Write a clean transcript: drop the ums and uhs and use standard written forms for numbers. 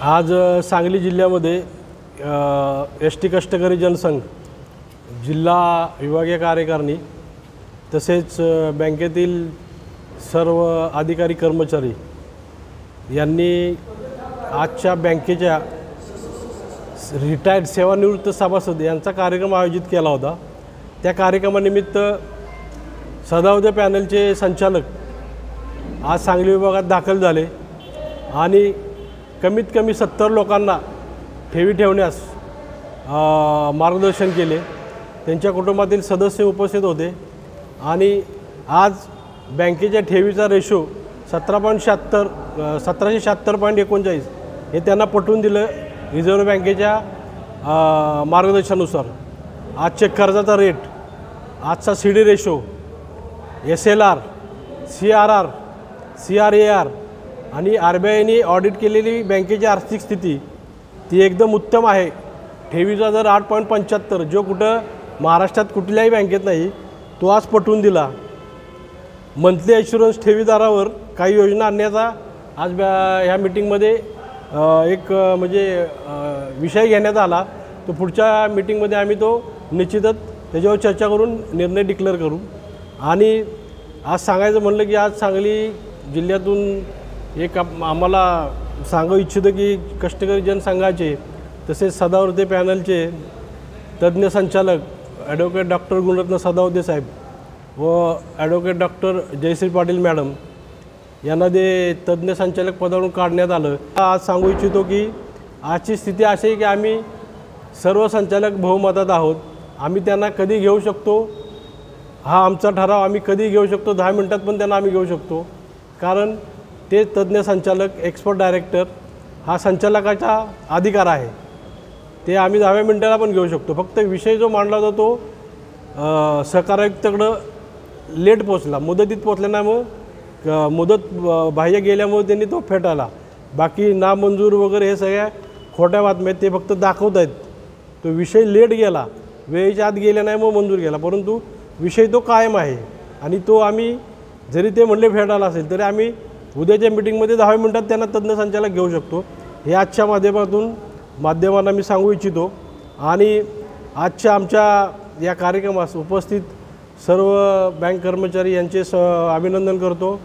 आज सांगली जिल्ह्यामध्ये एस.टी. कष्टकरी जनसंघ जिल्हा विभागीय कार्यकारिणी तसेच बँकेतील सर्व अधिकारी कर्मचारी यांनी आजच्या बँकेच्या रिटायर्ड सेवानिवृत्त सभासद यांचा कार्यक्रम आयोजित केला होता। त्या कार्यक्रमानिमित्त सदावर्ते पॅनलचे संचालक आज सांगली विभागात दाखल झाले आणि कमीत कमी 70 लोकांना ठेवी ठेवण्यास मार्गदर्शन केले। त्यांच्या कुटुंबातील सदस्य उपस्थित होते आणि आज बँकेच्या ठेवीचा रेशो 1776.39 हे त्यांना पटवून दिलं। रिझर्व्ह बँकेच्या मार्गदर्शनानुसार आजचे कर्जाचा रेट, आजचा CD ratio, SLR, CRR, CRAR आणि RBIने ऑडिट केलेली बँकेची आर्थिक स्थिती ती एकदम उत्तम आहे। ठेवीचा दर 8.75 जो कुठं महाराष्ट्रात कुठल्याही बँकेत नाही तो आज पटवून दिला। मंथली ॲश्युरन्स ठेवीदारावर काही योजना आणण्याचा आज ह्या मीटिंगमध्ये एक विषय घेण्यात आला। तो पुढच्या मीटिंगमध्ये आम्ही तो निश्चितच त्याच्यावर चर्चा करून निर्णय डिक्लेअर करू। आणि आज सांगायचं म्हणलं की आज सांगली जिल्ह्यातून एक आम्हाला सांगू इच्छितो की कष्टकरी जनसंघाचे तसेच सदावर्ते पॅनलचे तज्ज्ञ संचालक ॲडव्होकेट डॉक्टर गुणरत्न सदावर्ते साहेब व advocate doctor Jayshree Patil madam यांना ते तज्ज्ञ संचालक पदावरून काढण्यात आलं। आज सांगू इच्छितो की आजची स्थिती अशी आहे की आम्ही सर्व संचालक बहुमतात आहोत। आम्ही त्यांना कधी घेऊ शकतो, हा आमचा ठराव आम्ही कधी घेऊ शकतो, 10 मिनिटात पण त्यांना आम्ही घेऊ शकतो। कारण ते तज्ज्ञ संचालक एक्सपर्ट डायरेक्टर हा संचालकाचा अधिकार आहे, ते आम्ही 10व्या मिनिटाला पण घेऊ शकतो। फक्त विषय जो मांडला होता तो सहकारायुक्ताकडं लेट पोचला, मुदतीत पोचला नाही, मग मुदत बाह्य गेल्यामुळे त्यांनी तो फेटाळला। बाकी नामंजूर वगैरे हे सगळ्या खोट्या बातम्या ते फक्त दाखवत आहेत। तो विषय लेट गेला, वेळेच्या आत गेला नाही मग मंजूर केला, परंतु विषय तो कायम आहे आणि तो आम्ही जरी ते म्हणले फेटाळला असेल तरी आम्ही उद्याच्या मीटिंगमध्ये 10 मिनिटात त्यांना तज्ज्ञ संचालक घेऊ शकतो। हे आजच्या माध्यमांना मी सांगू इच्छितो। आणि आजच्या आमच्या या कार्यक्रमास उपस्थित सर्व बँक कर्मचारी यांचे अभिनंदन करतो।